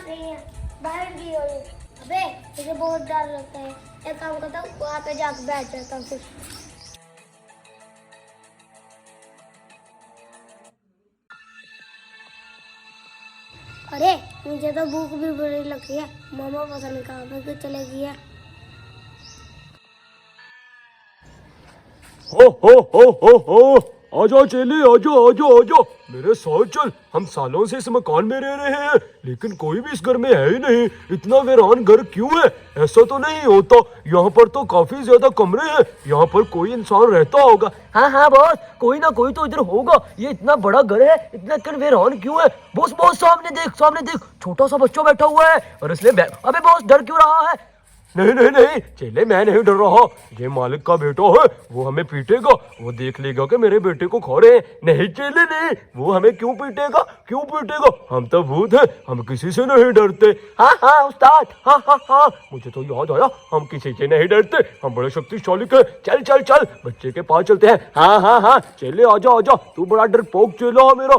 नहीं है, बाहर भी हो रही। अबे मुझे बहुत डर लगता है। एक काम करता हूँ, वहाँ पे जाकर बैठ जाता हूँ फिर। अरे मुझे तो भूख भी बड़ी लगी है। मामा पता नहीं कहाँ पे क्यों चले गई है। हो आजा चेले, आजा आजा आजा मेरे साथ चल। हम सालों से इस मकान में रह रहे हैं, लेकिन कोई भी इस घर में है ही नहीं। इतना वीरान घर क्यों है? ऐसा तो नहीं होता। यहाँ पर तो काफी ज्यादा कमरे हैं, यहाँ पर कोई इंसान रहता होगा। हाँ हाँ बॉस, कोई ना कोई तो इधर होगा। ये इतना बड़ा घर है, इतना वीरान क्यों है? बॉस बॉस सामने देख छोटा सा बच्चा बैठा हुआ है और इसलिए अबे बॉस डर क्यों रहा है? नहीं चेले, मैं नहीं डर रहा। ये मालिक का बेटा है, वो हमें पीटेगा। वो देख लेगा कि मेरे बेटे को खा रहे हैं। नहीं चेले नहीं, वो हमें क्यों पीटेगा? हम तो भूत हैं, हम किसी से नहीं डरते। हाँ उस्ताद, हाँ मुझे तो याद आया, हम किसी से नहीं डरते, हम बड़े शक्तिशाली हैं। चल बच्चे के पास चलते हैं। हाँ चेले आजा, तू बड़ा डरपोक चेला है मेरा।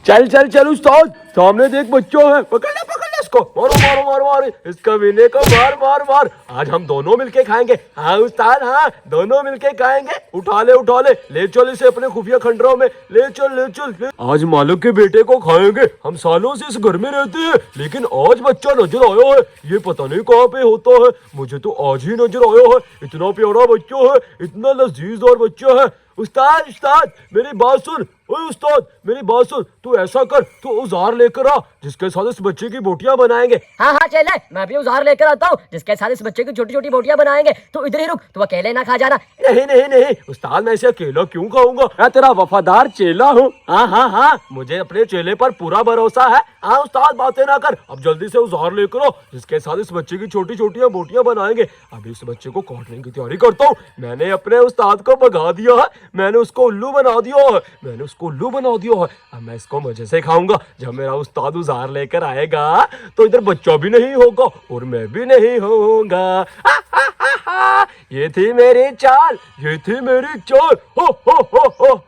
चल उस्ताद, सामने देख बच्चों है। पकड़ ले इसको, मारो इसका विनय को मार। आज हम दोनों मिलके खाएंगे। हाँ उस्ताद, हाँ दोनों मिलके खाएंगे। उठा ले चल इसे अपने खुफिया खंडरों में। ले चल। आज मालिक के बेटे को खाएंगे। हम सालों से इस घर में रहते हैं, लेकिन आज बच्चा नजर आया है। ये पता नहीं कहाँ पे होता है, मुझे तो आज ही नजर आया है। इतना प्यारा बच्चा है, इतना लजीजदार बच्चा है। उस्ताद मेरी बात सुन। ओए उस्ताद मेरी बात सुन, तू ऐसा कर, तू औजार लेकर आ, जिसके साथ इस बच्चे की बोटियां बनाएंगे। हाँ चले, मैं भी औजार लेकर आता हूँ, जिसके साथ इस बच्चे की छोटी बोटियां बनाएंगे। तो इधर ही रुक, तू अकेले ना खा जाना। नहीं उस्ताद, मैं इसे अकेला क्यों खाऊंगा? मैं तेरा वफादार चेला हूँ। हाँ मुझे अपने चेले पर पूरा भरोसा है। हाँ उस्ताद बातें ना कर, अब जल्दी से औजार लेकर आओ, जिसके साथ इस बच्चे की छोटी बोटियां बनाएंगे। अभी इस बच्चे को काटने की तैयारी करता हूँ। मैंने अपने उस्ताद को भगा दिया है, मैंने उसको उल्लू बना दिया है। अब मैं इसको मजे से खाऊंगा। जब मेरा उस्ताद औजार लेकर आएगा तो इधर बच्चा भी नहीं होगा और मैं भी नहीं होऊंगा। ये थी मेरी चाल।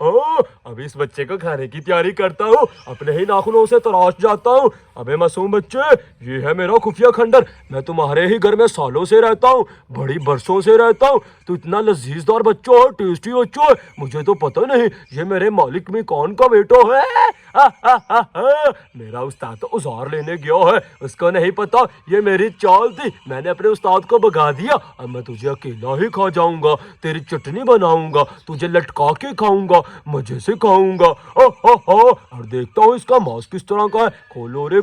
हो। अभी इस बच्चे को खाने की तैयारी करता हूँ, अपने ही नाखूनों से तराश जाता हूँ। अबे मासूम बच्चे, ये है मेरा खुफिया खंडर। मैं तुम्हारे ही घर में सालों से रहता हूँ, बड़ी बरसों से रहता हूँ। तो इतना लजीजदार बच्चा है, टेस्टी बच्चा है, मुझे तो पता नहीं ये मेरे मालिक में कौन का बेटा है। मेरा उस्ताद तो औजार लेने गया है, उसको नहीं पता ये मेरी चाल थी। मैंने अपने उस्ताद को भगा दिया। अब मैं तुझे अकेला ही खा जाऊंगा, तेरी चटनी बनाऊंगा, तुझे लटका के खाऊंगा, मजे से खाऊंगा। और देखता हूँ इसका मांस किस तरह का है।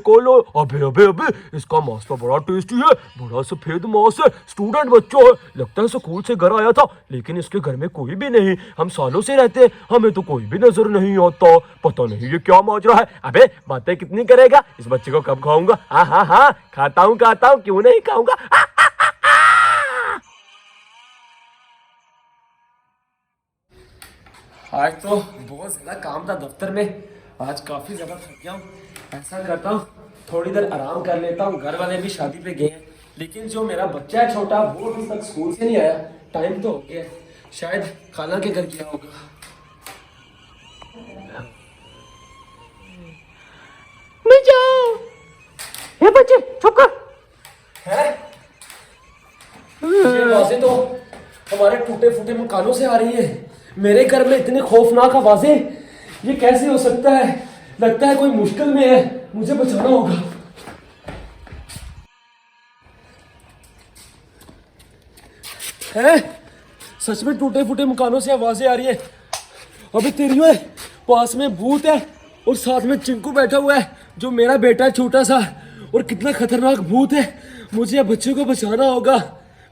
खोलो। अबे इसका मांस तो बड़ा टेस्टी है, बड़ा सफेद मांस है। स्टूडेंट बच्चा है, लगता है स्कूल से घर आया था, लेकिन इसके घर में कोई भी नहीं। हम सालों से रहते हैं, हमें तो कोई भी नजर नहीं आता। पता नहीं ये क्या माजरा है। अबे बातें कितनी करेगा, इस बच्चे को कब खाऊंगा। हाँ खाता हूँ, क्यों नहीं खाऊंगा। आज तो बहुत ज्यादा काम था दफ्तर में, आज काफी ज्यादा थक गया हूँ। ऐसा करता हूँ थोड़ी देर आराम कर लेता हूँ। घर वाले भी शादी पे गए हैं, लेकिन जो मेरा बच्चा है छोटा, वो अभी तक स्कूल से नहीं आया। टाइम तो हो गया, शायद खाना के घर गया होगा। ये बच्चे चुप कर। है ये आवाजें तो हमारे टूटे फूटे मकानों से आ रही है। मेरे घर में इतनी खौफनाक आवाजें, ये कैसे हो सकता है? लगता है कोई मुश्किल में है, मुझे बचाना होगा। है सच में टूटे फूटे मकानों से आवाजें आ रही है। अबे तेरी ओए, पास में भूत है और साथ में चिंकू बैठा हुआ है, जो मेरा बेटा है छोटा सा। और कितना खतरनाक भूत है। मुझे बच्चे को बचाना होगा,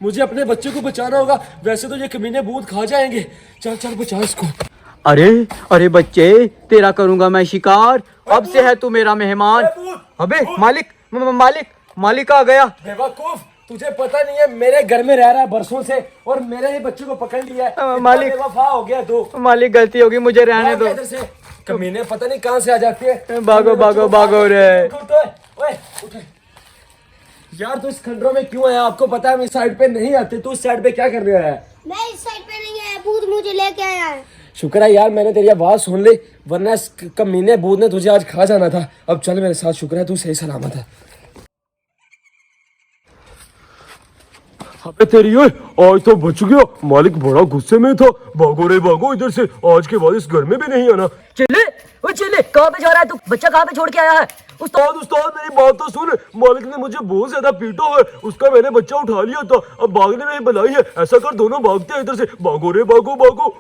मुझे अपने बच्चे को बचाना होगा। वैसे तो ये कमीने भूत खा जाएंगे। चल बचा इसको। अरे बच्चे, तेरा करूंगा मैं शिकार। अब से है तू मेरा मेहमान। अबे मालिक आ गया। बेवकूफ, तुझे पता नहीं है मेरे घर में रह रहा है बरसों से और मेरे ही बच्चे को पकड़ लिया है। मालिक, बेवफा हो गया तू। मालिक गलती होगी, मुझे रहने दो। इधर से कमीने पता नहीं कहां से आ जाते हैं। भागो रे। उठ। यार तू इस खंडरों में क्यों आया? आपको पता है हम इस साइड पे नहीं आते। तू इस साइड पे क्या करने आया है? मैं इस साइड पे नहीं आया, भूत मुझे लेके आया है। शुक्र है यार मैंने तेरी आवाज सुन ली, वरना इस कमीने भूत ने तुझे आज खा जाना था। अब चल मेरे साथ, शुक्र है तू सही सलामत है। अबे तेरी ओए, आज तो बच गया। मालिक बड़ा गुस्से में था। भागो रे भागो इधर से, आज के बाद इस घर में भी नहीं आना। चिल्ले, ओ चिल्ले, कहाँ पे जा रहा है तू? बच्चा कहाँ पे छोड़ के आया है? उस्ताद उस्ताद मेरी बात तो सुन। मालिक ने मुझे बहुत ज्यादा पीटा है, उसका मैंने बच्चा उठा लिया था। अब भागने में भलाई है, ऐसा कर दोनों भागते हैं इधर से। भागो रे भागो भागो।